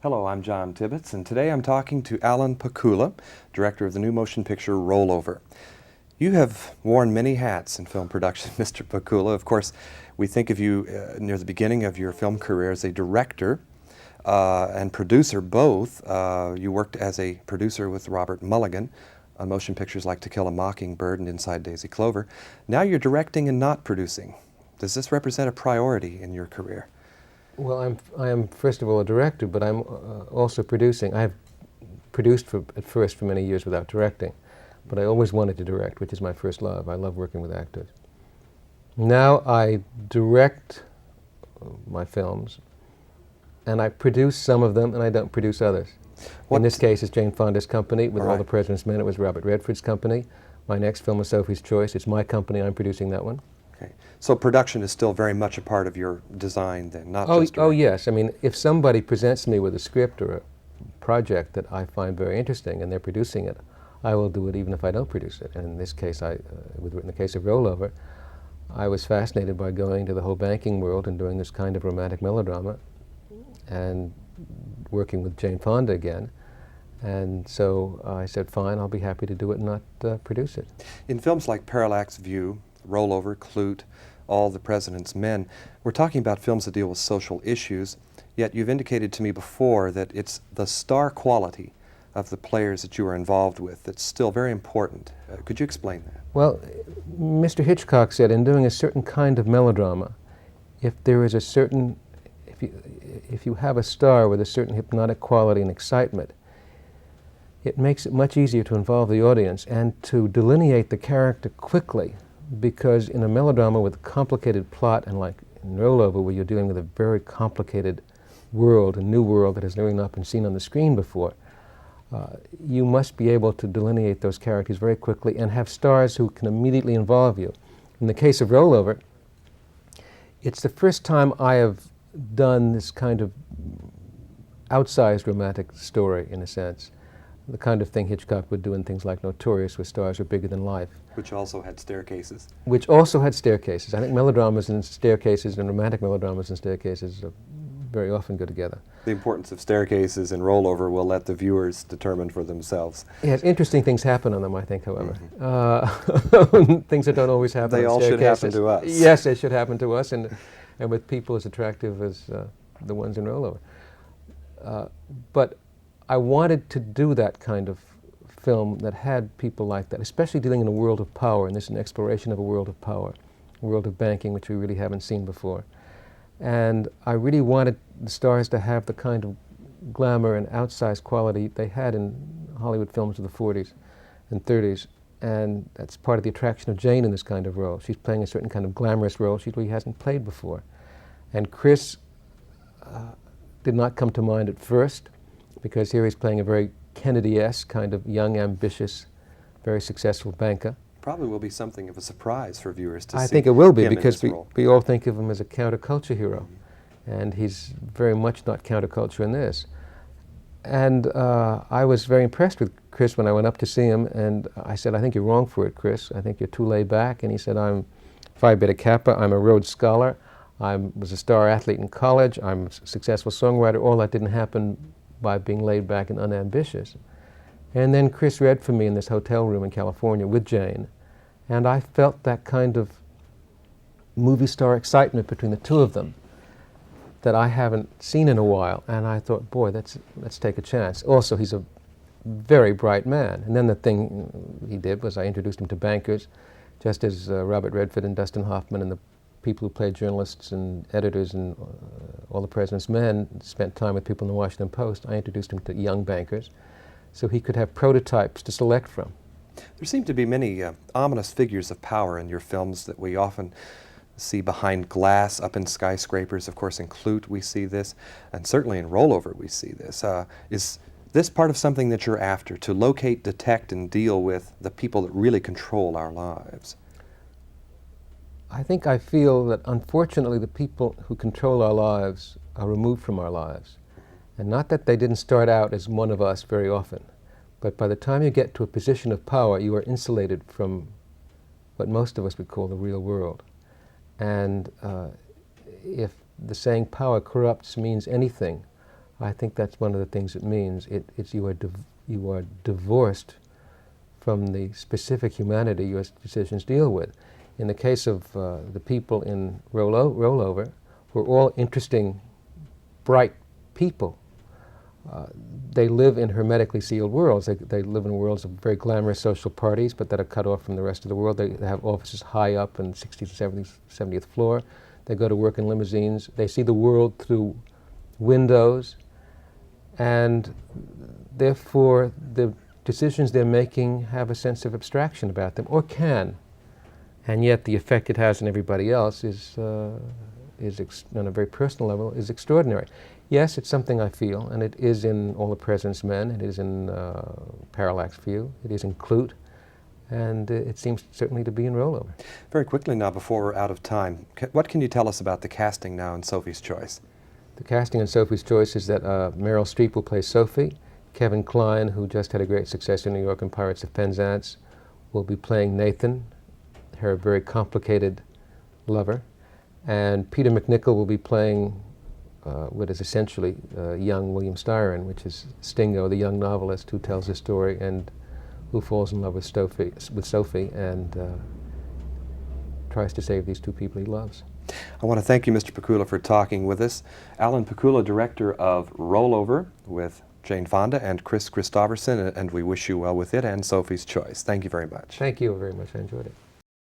Hello, I'm John Tibbetts, and today I'm talking to Alan Pakula, director of the new motion picture Rollover. You have worn many hats in film production, Mr. Pakula. Of course, we think of you near the beginning of your film career as a director and producer both. You worked as a producer with Robert Mulligan on motion pictures like To Kill a Mockingbird and Inside Daisy Clover. Now you're directing and not producing. Does this represent a priority in your career? Well, I am first of all a director, but I'm also producing. I've produced at first for many years without directing, but I always wanted to direct, which is my first love. I love working with actors. Now I direct my films, and I produce some of them, and I don't produce others. In this case, it's Jane Fonda's company. With All the President's Men, it was Robert Redford's company. My next film is Sophie's Choice. It's my company. I'm producing that one. Okay. So production is still very much a part of your design then, not just directing. Oh, yes. I mean, if somebody presents me with a script or a project that I find very interesting and they're producing it, I will do it even if I don't produce it. And in this case, in the case of Rollover, I was fascinated by going to the whole banking world and doing this kind of romantic melodrama and working with Jane Fonda again. And so I said, fine, I'll be happy to do it and not produce it. In films like Parallax View, Rollover, Clute, All the President's Men, we're talking about films that deal with social issues, yet you've indicated to me before that it's the star quality of the players that you are involved with that's still very important. Could you explain that? Well, Mr. Hitchcock said in doing a certain kind of melodrama, if there is a certain, if you have a star with a certain hypnotic quality and excitement, it makes it much easier to involve the audience and to delineate the character quickly. Because in a melodrama with a complicated plot, and like in Rollover, where you're dealing with a very complicated world, a new world that has really not been seen on the screen before, you must be able to delineate those characters very quickly and have stars who can immediately involve you. In the case of Rollover, it's the first time I have done this kind of outsized romantic story, in a sense. The kind of thing Hitchcock would do in things like Notorious, where stars are bigger than life. Which also had staircases. Which also had staircases. I think melodramas and staircases and romantic melodramas and staircases very often go together. The importance of staircases in Rollover will let the viewers determine for themselves. Yes, interesting things happen on them, I think, however. Things that don't always happen They on all staircases. should happen to us. Yes, they should happen to us, and with people as attractive as the ones in Rollover. But I wanted to do that kind of film that had people like that, especially dealing in a world of power, and this is an exploration of a world of power, a world of banking, which we really haven't seen before. And I really wanted the stars to have the kind of glamour and outsized quality they had in Hollywood films of the 40s and 30s, and that's part of the attraction of Jane in this kind of role. She's playing a certain kind of glamorous role she really hasn't played before. And Chris did not come to mind at first, because here he's playing a very Kennedy-esque kind of young, ambitious, very successful banker. Probably will be something of a surprise for viewers to see. I think it will be, him because in this role. we all think of him as a counterculture hero, and he's very much not counterculture in this. And I was very impressed with Chris when I went up to see him, and I said, I think you're wrong for it, Chris. I think you're too laid back. And he said, I'm Phi Beta Kappa, I'm a Rhodes Scholar, I was a star athlete in college, I'm a successful songwriter. All that didn't happen by being laid back and unambitious. And then Chris read for me in this hotel room in California with Jane, and I felt that kind of movie star excitement between the two of them that I haven't seen in a while, and I thought, boy, let's take a chance. Also, he's a very bright man. And then the thing he did was I introduced him to bankers, just as Robert Redford and Dustin Hoffman and the people who played journalists and editors and All the President's Men spent time with people in the Washington Post. I introduced him to young bankers so he could have prototypes to select from. There seem to be many ominous figures of power in your films that we often see behind glass, up in skyscrapers. Of course, in Clute we see this, and certainly in Rollover we see this. Is this part of something that you're after, to locate, detect, and deal with the people that really control our lives? I feel that unfortunately the people who control our lives are removed from our lives. And not that they didn't start out as one of us very often, but by the time you get to a position of power, you are insulated from what most of us would call the real world. And if the saying power corrupts means anything, I think that's one of the things it means. It's you are divorced from the specific humanity your decisions deal with. In the case of the people in Rollover, who are all interesting, bright people. They live in hermetically sealed worlds. They live in worlds of very glamorous social parties, but that are cut off from the rest of the world. They have offices high up in 60th, 70th floor. They go to work in limousines. They see the world through windows, and therefore the decisions they're making have a sense of abstraction about them, or can. And yet the effect it has on everybody else is on a very personal level, is extraordinary. Yes, it's something I feel, and it is in All the President's Men, it is in Parallax View, it is in Clute, and it seems certainly to be in Rollover. Very quickly now, before we're out of time, what can you tell us about the casting now in Sophie's Choice? The casting in Sophie's Choice is that Meryl Streep will play Sophie, Kevin Kline, who just had a great success in New York in Pirates of Penzance, will be playing Nathan, her very complicated lover, and Peter MacNicol will be playing what is essentially young William Styron, which is Stingo, the young novelist who tells a story and who falls in love with Sophie and tries to save these two people he loves. I want to thank you, Mr. Pakula, for talking with us. Alan Pakula, director of Rollover with Jane Fonda and Chris Christopherson, and we wish you well with it and Sophie's Choice. Thank you very much. Thank you very much. I enjoyed it.